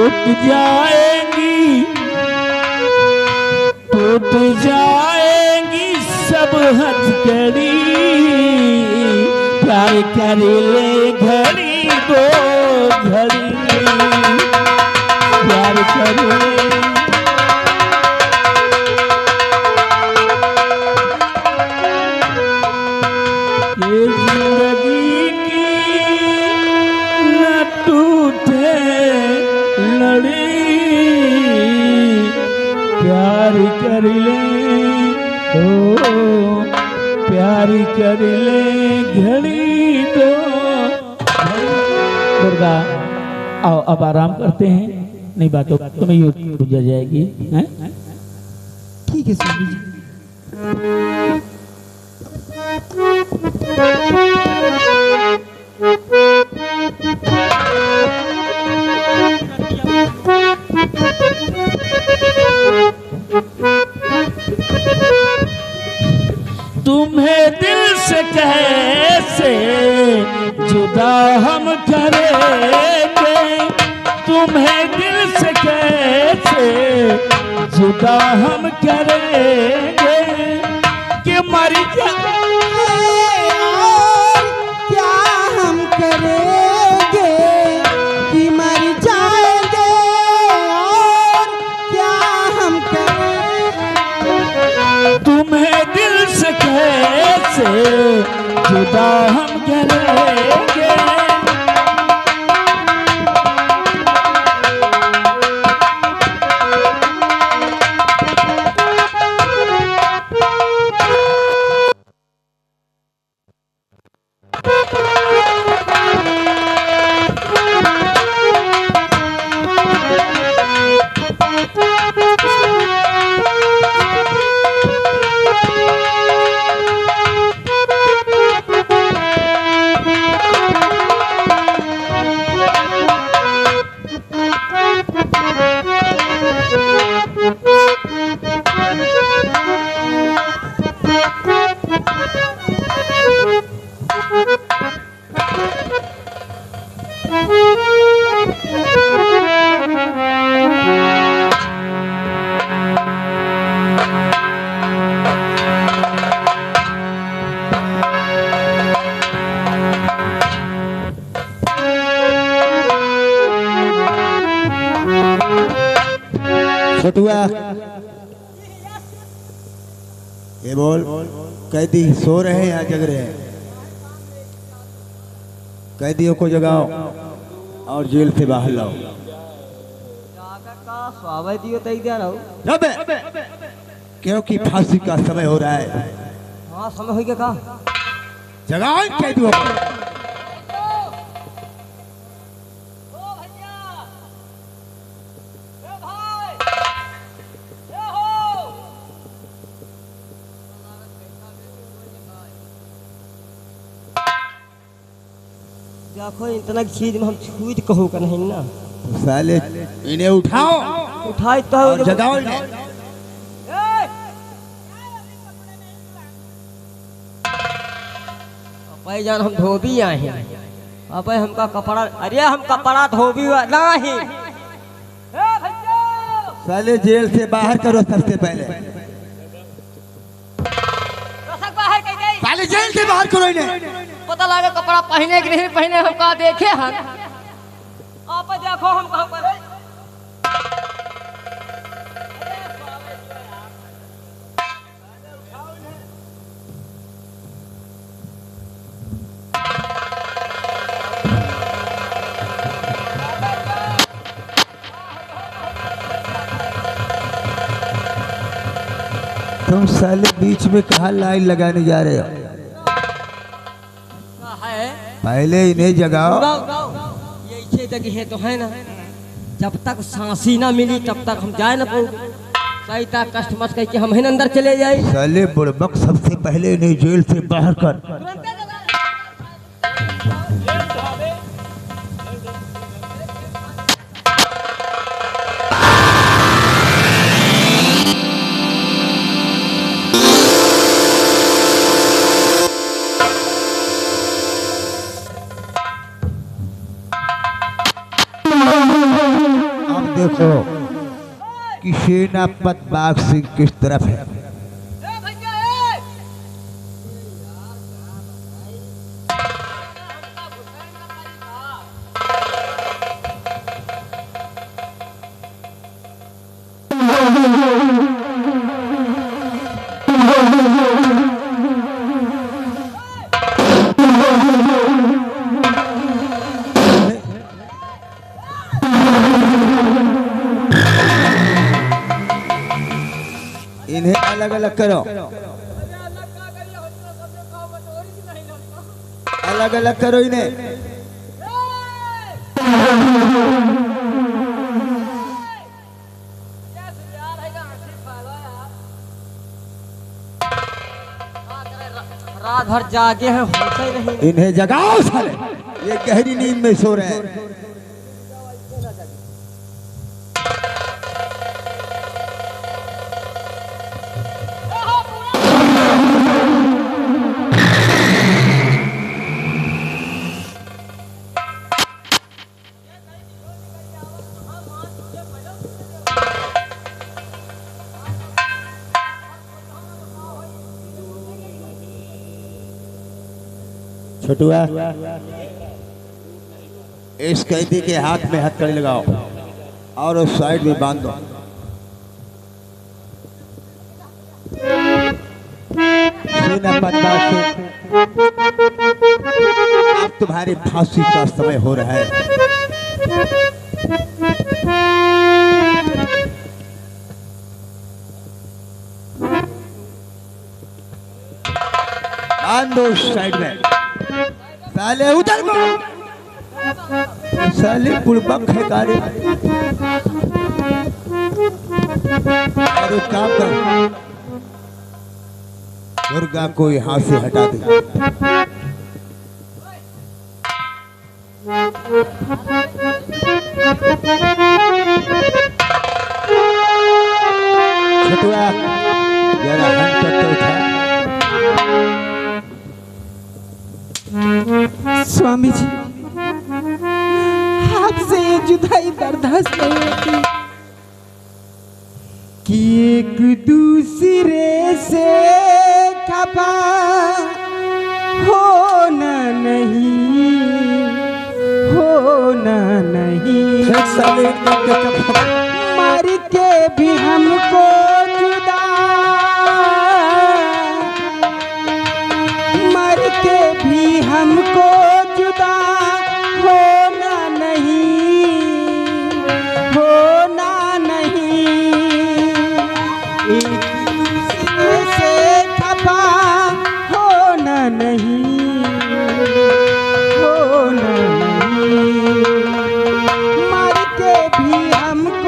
टूट जाएंगी, टूट जाएंगी सब हथकड़ी, प्यार कर ले घड़ी दो घड़ी, प्यार कर ले। ये जिंदगी की न टूटे लड़ी, प्यार कर ले ओ प्यार कर ले घड़ी दो। दुर्गा आओ अब आराम करते हैं, नहीं बातों तुम्हें यूं बुझा जाएगी हैं? ठीक है स्वामी जी। तुम्हें दिल से कैसे जुदा हम करेंगे, तुम्हें दिल से कैसे जुदा हम करेंगे कि मर जाए और क्या हम करेंगे कि मर जाएंगे, और क्या हम करेंगे। तुम्हें दिल से कैसे जुदा हम करेंगे। छोटुआ ये बोल, कैदी सो रहे हैं या जग रहे हैं? कैदियों को जगाओ और जेल से बाहर लाओ। क्योंकि फांसी का समय हो रहा है। हाँ समय हो गया का। जगाओ इन कैदियों को। देखो इतना चीज में हम छूट कहूँ का नहीं ना। तो साले इन्हें उठाओ, उठाई तो और जगाओ इन्हें। भाई जान हम धोबी आए हैं, अब हमका कपड़ा, अरे हम कपड़ा धोबी नहीं। साले जेल से बाहर करो सबसे पहले। साले जेल से बाहर करो इन्हें। पता लगा कपड़ा पहने कि नहीं पहने, हम कहा देखे हम। आप देखो हम कहाँ पर है। तुम साले बीच में कहाँ लाइन लगाने जा रहे हो? पहले इन्हें जगाओ। ये जगह है तो है ना, जब तक सांसी ना मिली तब तक हम जाए ना पाऊ। सही तक कष्ट मत करके हम है अंदर चले जाए। साले बुड़बक सबसे पहले इन्हें जेल से बाहर कर। देखो कि सेनापत बाघ सिंह किस तरफ है। इन्हें अलग अलग करो, अलग अलग करो इन्हें। रात भर जागे हैं, होता ही नहीं। इन्हें जगाओ साले, ये गहरी नींद में सो रहे हैं। छोटुआ, इस कैदी के हाथ में हथकड़ी लगाओ और उस साइड में बांध दो। अब तुम्हारी फांसी का समय हो रहा है। बांध दो उस साइड में। साले उधर को, साले बुड़बक है गाड़ी। और एक काम कर, दुर्गा को यहाँ से हटा दे। छटुआ, जरा हाथ तो उठा। स्वामी जी, आपसे ये जुदाई बर्दाश्त नहीं होती कि एक दूसरे से खफा होना नहीं, होना नहीं। मर के भी हमको जुदा, मर के भी हमको जुदा होना नहीं, होना नहीं। एक दूसरे से खफा होना नहीं, होना नहीं। मर के भी हमको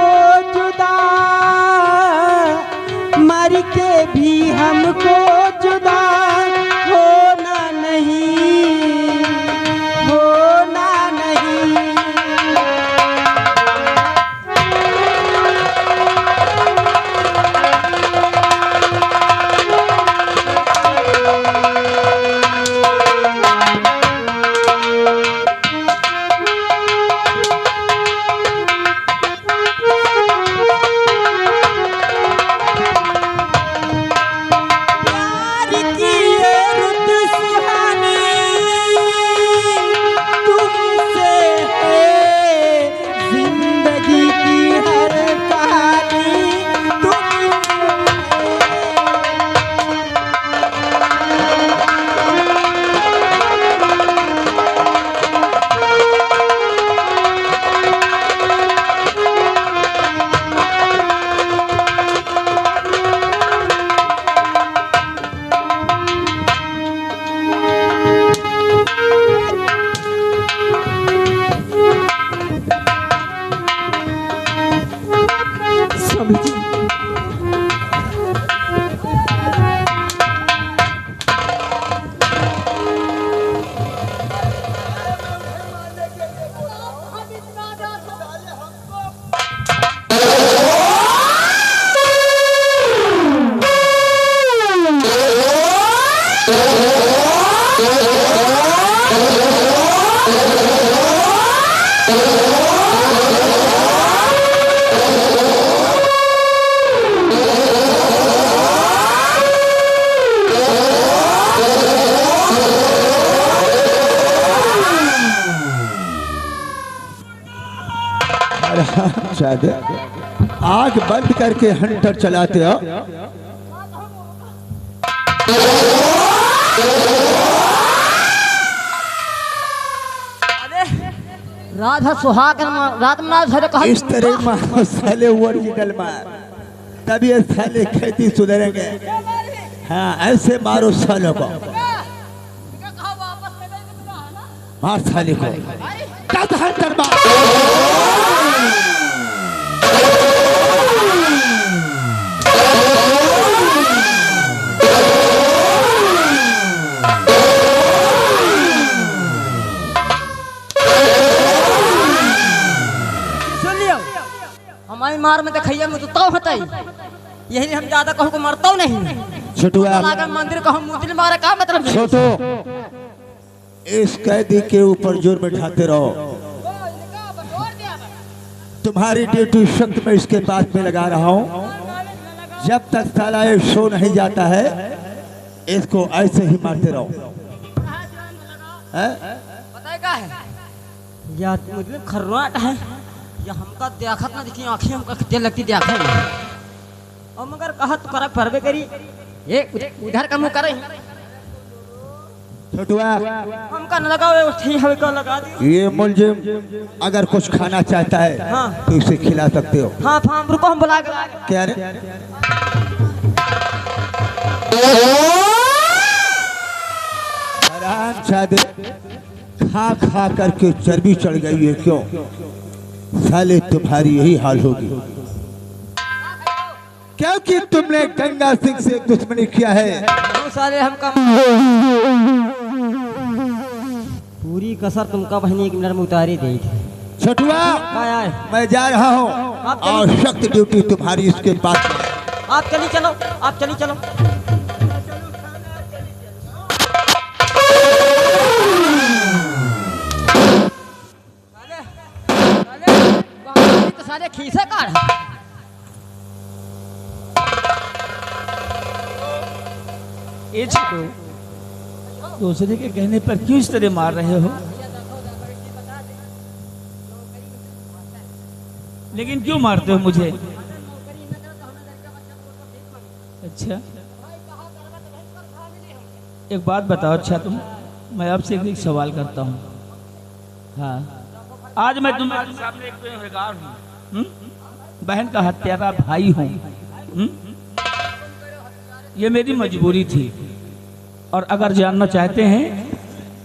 हरामजादे, आग बंद करके हंटर चलाते हो। राधा सुहाग रात में कहा इस तरह मारो साले ओरिजिनल मार, तभी ये साले खेती सुधरेंगे। हाँ ऐसे मारो सालों को, मार साले को, कद हंटर मार। हमारी मार में देखिए मुझे तो होता ही यही हम ज्यादा कहूँ को मरता नहीं। छोटुआ मंदिर को हम मुझे मारे का मतलब छोटो, इस कैदी के ऊपर जोर बैठाते रहो। तुम्हारी ड्यूटी शक्त में इसके पास में लगा रहा हूँ। जब तक साला ये सो नहीं जाता है इसको ऐसे ही मारते रहो। पता है क्या है या मतलब खर्राट है या हमका देखत ना देखी आंखें हमका कितने लगती देखा और मगर कहा तो करा परवे करी ये उधर का मुंह करे छोटुआ हमका न लगाओ ठीक है को लगा दी। ये मुलजिम अगर कुछ खाना चाहता है हाँ। तो इसे खिला सकते हो। हाँ हाँ रुको हम बुला के क्या रे? हरामजादे, खा खा करके चर्बी चढ़ गई है क्यों? साले तुम्हारी यही हाल होगी क्योंकि तुमने गंगा सिंह से दुश्मनी किया है। सारे हमका पूरी कसर तुमका बहनी 1 मिनट में उतारी दी थी। छोटुआ मैं जा रहा हूँ और सख्त ड्यूटी तुम्हारी इसके पास में। आप चली चलो, आप चली चलो। सारे खीसे काढ़ ये छोटू, दूसरे के कहने पर क्यों इस तरह मार रहे हो? लेकिन क्यों मारते हो मुझे? अच्छा एक बात बताओ, अच्छा तुम, मैं आपसे एक सवाल करता हूँ। हाँ आज मैं तुम्हारे सामने एक बेगुनाह हूँ, बहन का हत्यारा भाई हूँ। ये मेरी मजबूरी थी और अगर जानना चाहते हैं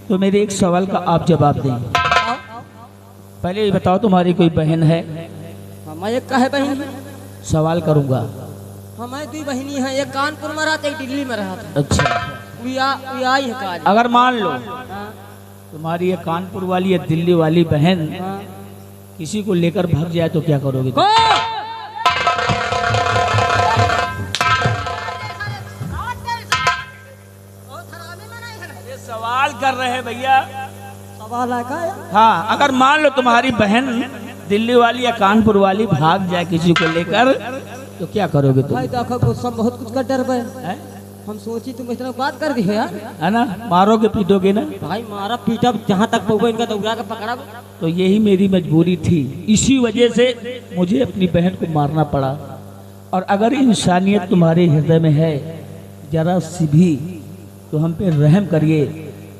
तो मेरे एक सवाल का आप जवाब दें। पहले ये बताओ तुम्हारी कोई बहन है? हमारे कहे बहन सवाल करूंगा। हमारी 2 बहनी है, एक कानपुर में रहता एक दिल्ली में रहता। अच्छा आई है काज। अगर मान लो तुम्हारी ये कानपुर वाली या दिल्ली वाली बहन किसी को लेकर भाग जाए तो क्या करोगे? ये सवाल कर रहे हैं भैया, सवाल है का? हाँ अगर मान लो तुम्हारी बहन दिल्ली वाली या कानपुर वाली भाग जाए किसी को लेकर तो क्या करोगे तुम? भाई देखो गुस्सा बहुत कुछ का डर है। हम सोची तुम इतना बात कर दी है यार, है ना? मारोगे पीटोगे ना? भाई मारा पीटा जहाँ तक पहुँचा इनका दौड़ा के पकड़ा। तो यही मेरी मजबूरी थी, इसी वजह से मुझे अपनी बहन को मारना पड़ा। और अगर इंसानियत तुम्हारे हृदय में है जरा सी भी तो हम पे रहम करिए,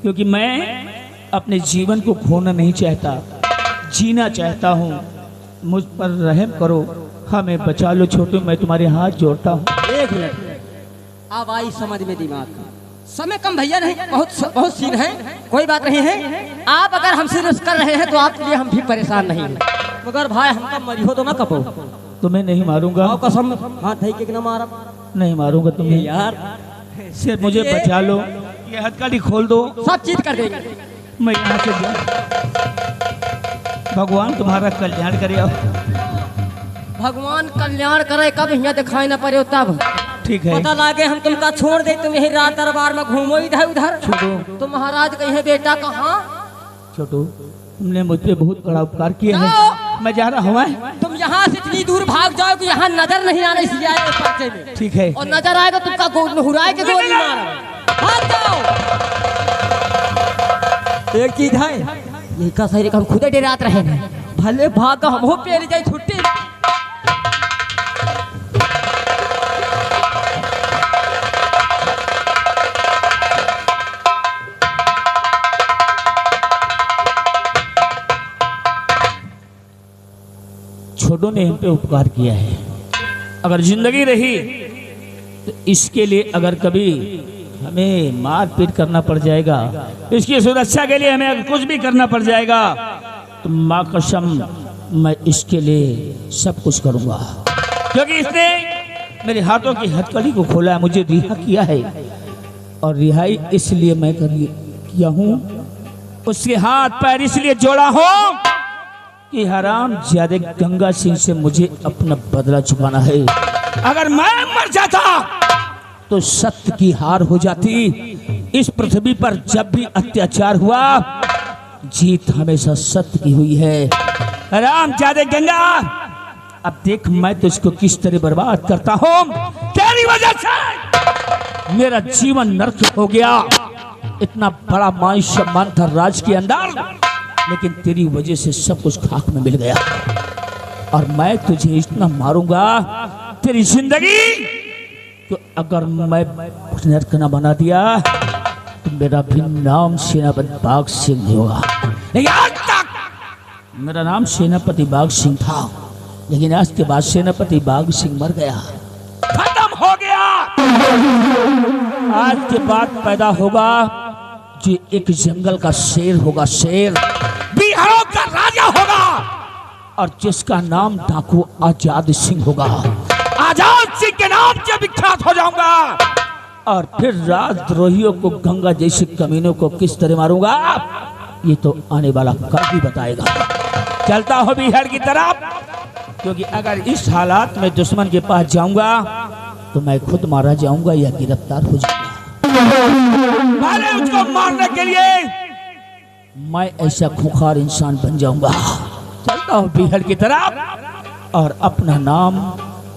क्योंकि मैं अपने जीवन को खोना नहीं चाहता, जीना चाहता हूँ। मुझ पर रहम करो, हमें बचा लो छोटू, मैं तुम्हारे हाथ जोड़ता हूँ। 1 मिनट अब आई समझ में दिमाग का। समय कम भैया नहीं, बहुत सीन है, कोई बात नहीं है। आप अगर हमसे रिस्क कर रहे हैं तो आपके लिए हम भी परेशान नहीं हैं, मगर भाई हमका मरियो तो ना कपो। तुम्हें नहीं मारूंगा, कसम हाथ धई के ना मारा, नहीं मारूंगा तुम्हें यार। सिर्फ मुझे बचा लो, ये हथकड़ी खोल दो, सब चीज कर देंगे। मैं यहाँ से जाऊँ। भगवान तुम्हारा कल्याण करे। भगवान कल्याण करे, कब यहाँ दिखाई ना पड़े तब ठीक है। पता लागे हम तुमका छोड़ दे, तुम यही रात दरबार में घूमो इधर उधर। तो महाराज कहे बेटा कहाँ? छोटू तुमने मुझ पे बहुत बड़ा उपकार किया है, मैं जा रहा हूँ। तुम यहाँ से इतनी दूर भाग जाओ कि यहाँ नजर नहीं आने से आए पर्चे में। ठीक है। और नजर आएगा तुमका गोद हुराए के गोली मारो। भाग जाओ। एक चीज है, यही का शरीर हम खुदे डरात रहे हैं। भले भाग हम हो पेर जाए छुट्टी। छोटों ने हम पे उपकार किया है, अगर जिंदगी रही तो इसके लिए अगर कभी हमें मार पीट करना पड़ जाएगा, इसकी सुरक्षा के लिए हमें अगर कुछ भी करना पड़ जाएगा तो माँ कसम मैं इसके लिए सब कुछ करूँगा, क्योंकि इसने मेरे हाथों की हथकड़ी को खोला है, मुझे रिहा किया है। और रिहाई इसलिए मैं किया हूँ, उसके हाथ पैर इसलिए जोड़ा हो कि हराम ज्यादा गंगा सिंह से मुझे अपना बदला चुकाना है। अगर मैं मर जाता तो सत्य की हार हो जाती। इस पृथ्वी पर जब भी अत्याचार हुआ जीत हमेशा सत्य की हुई है। हराम ज्यादा गंगा, अब देख मैं तो इसको किस तरह बर्बाद करता हूँ। तेरी वजह से मेरा जीवन नरक हो गया। इतना बड़ा मान सम्मान था राज के अंदर, लेकिन तेरी वजह से सब कुछ खाक में मिल गया। और मैं तुझे इतना मारूंगा तेरी जिंदगी तो अगर मैं नरक न बना दिया तो मेरा भी नाम सेनापति बाघ सिंह नहीं होगा। लेकिन आज तक मेरा नाम सेनापति बाघ सिंह था, लेकिन आज के बाद सेनापति बाघ सिंह मर गया, खत्म हो गया। आज के बाद पैदा होगा जो एक जंगल का शेर होगा, शेर बिहारों का राजा होगा, और जिसका नाम डाकू आजाद सिंह होगा। आजाद सिंह के नाम से विख्यात हो जाऊंगा और फिर राजद्रोहियों को, गंगा जैसे कमीनों को किस तरह मारूंगा ये तो आने वाला कल ही बताएगा। चलता हो बिहार की तरफ, क्योंकि अगर इस हालात में दुश्मन के पास जाऊंगा तो मैं खुद मारा जाऊंगा या गिरफ्तार हो जाऊंगा। मारे उसको मारने के लिए मैं ऐसा खूंखार इंसान बन जाऊंगा। चलता हूँ बिहार की तरफ और अपना नाम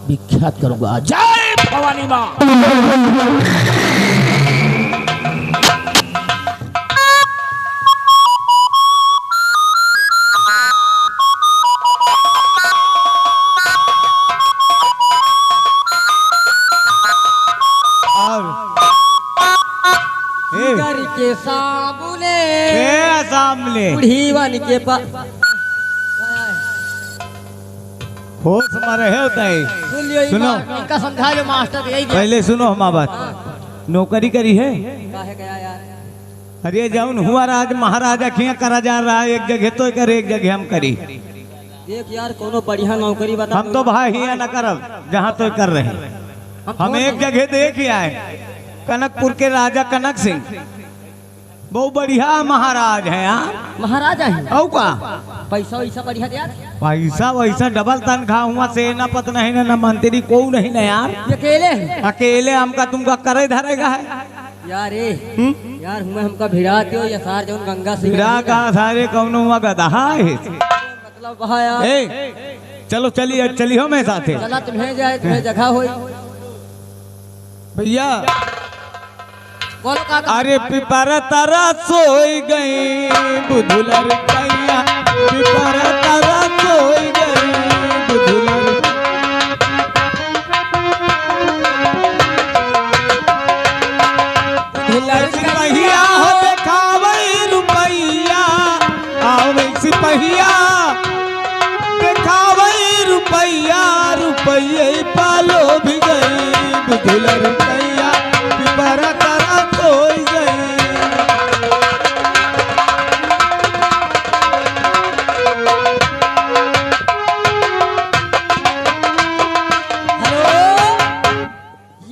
विख्यात करूंगा। जय भवानी माँ। के सामने सामने बुढ़ीवन के पास होश हमारे है होता है। सुनो इनका समझा जो मास्टर यही पहले सुनो हमारी बात। नौकरी करी है काहे गया यार। अरे जाऊन हुआ राज महाराजा खिया करा जा रहा है, एक जगह तो कर एक जगह हम करी। देख यार कोनो बढ़िया नौकरी बता। हम तो भाई हिया न करब जहाँ तो कर रहे। हम एक जगह देख ही आए, कनकपुर के राजा कनक सिंह बहुत बढ़िया महाराज है यार। महाराजा है औ का पैसा वैसा बढ़िया दे यार। पैसा वैसा डबल तनख्वाह हुआ, सेनापत नहीं ना मंत्री को नहीं ना यार। ये अकेले हैं? अकेले हमका तुमका करे धरेगा है यार। यार हुआ हमका भिड़ा दियो या सार जौन गंगा से भिड़ा का सारे कौनो हुआ गधा है मतलब वहाँ यार। चलो चलिए चलियो मैं साथे। चला तुम्हें जाए, तुम्हें जगह होई भैया। बोलो काका। अरे पिपर तारा सोई गई बुधुलर कैया, पिपर तारा सोई गई बुधुलर। सिपहिया हो देखावई रुपैया, आवे सिपहिया देखावई रुपैया, रुपये पालो भी गई बुधुलर कैया, पिपर तारा सोई गई।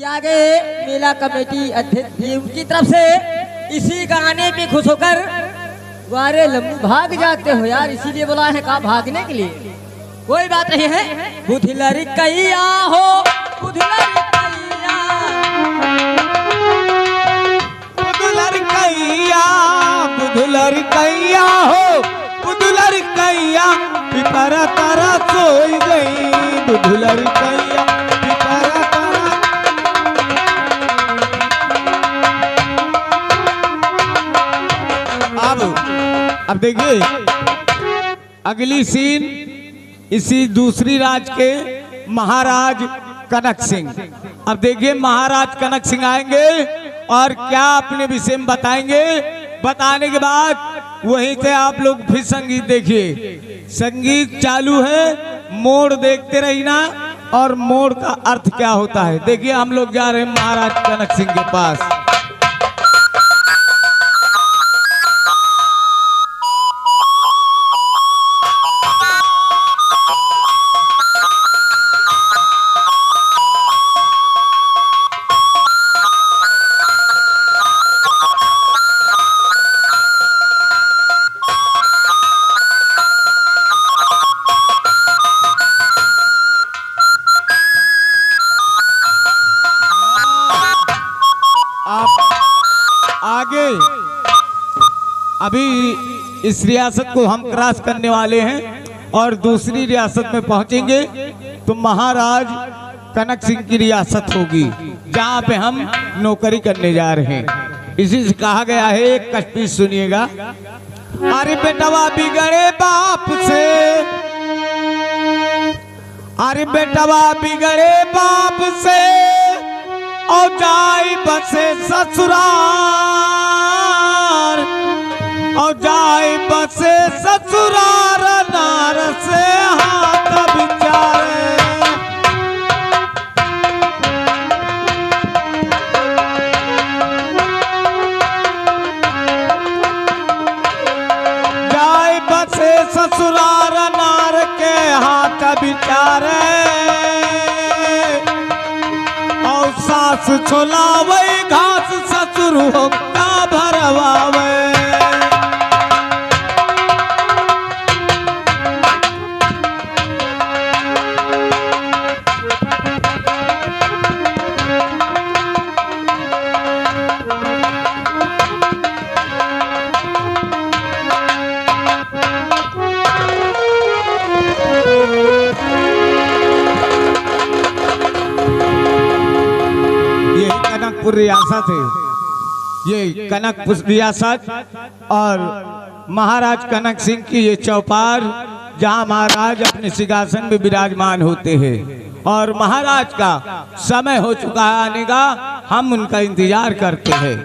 आगे मेला कमेटी अध्यक्ष की तरफ से इसी गाने पे खुश होकर वारे लम्बू भाग जाते हो यार, इसीलिए बोला है कहा भागने के लिए। कोई बात नहीं है। बुधलरी कैया हो बुधलरी कैया, बुधलर कैया, बुधलर कैया हो बुधलर कैया, पिपरा तारा सोई गई बुधलर कैया, पिपरा तारा। अब देखिए अगली सीन इसी दूसरी राज के महाराज कनक सिंह। अब देखिए महाराज कनक सिंह आएंगे और क्या अपने विषय में बताएंगे। बताने के बाद वहीं से आप लोग फिर संगीत देखिए। संगीत चालू है, मोड़ देखते रहिना और मोड़ का अर्थ क्या होता है। देखिए हम लोग जा रहे हैं महाराज कनक सिंह के पास। आगे अभी इस रियासत को हम क्रॉस करने वाले हैं और दूसरी रियासत में पहुंचेंगे तो महाराज कनक सिंह की रियासत होगी जहां पे हम नौकरी करने जा रहे हैं। इसी से कहा गया है, एक कश्ती सुनिएगा। अरे बेटवा बिगड़े बाप से, अरे बेटवा बिगड़े बाप से और जाई बसे ससुराल, और जाई बसे ससुराल नार से हाथ बिचारे। जाई बसे ससुराल नार के हाथ बिचारे, सास छोलावे घास ससुर का भरवावे। कनकपुर रियासत है, ये कनकपुर रियासत और महाराज कनक सिंह की ये चौपार जहां महाराज अपने सिंहासन में विराजमान होते हैं और महाराज का समय हो चुका है आने का, हम उनका इंतजार करते हैं।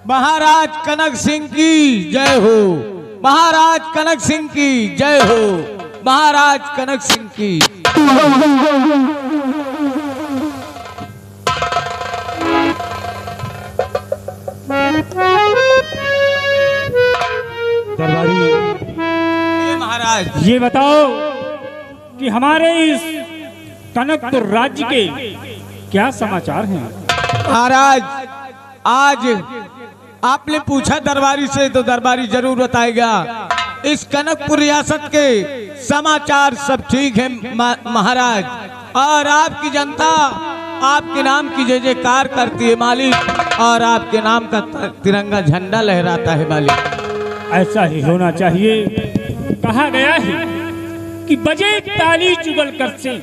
महाराज कनक सिंह की जय हो, महाराज कनक सिंह की जय हो, महाराज कनक सिंह की। दरबारी महाराज ये बताओ कि हमारे इस कनकपुर राज्य के क्या समाचार हैं। महाराज आज आपने पूछा दरबारी से तो दरबारी जरूर बताएगा। इस कनकपुर रियासत के समाचार सब ठीक है महाराज, और आपकी जनता आपके नाम की जय जयकार करती है मालिक, और आपके नाम का तिरंगा झंडा लहराता है मालिक। ऐसा ही होना चाहिए। कहा गया है कि बजे ताली जुगल कर से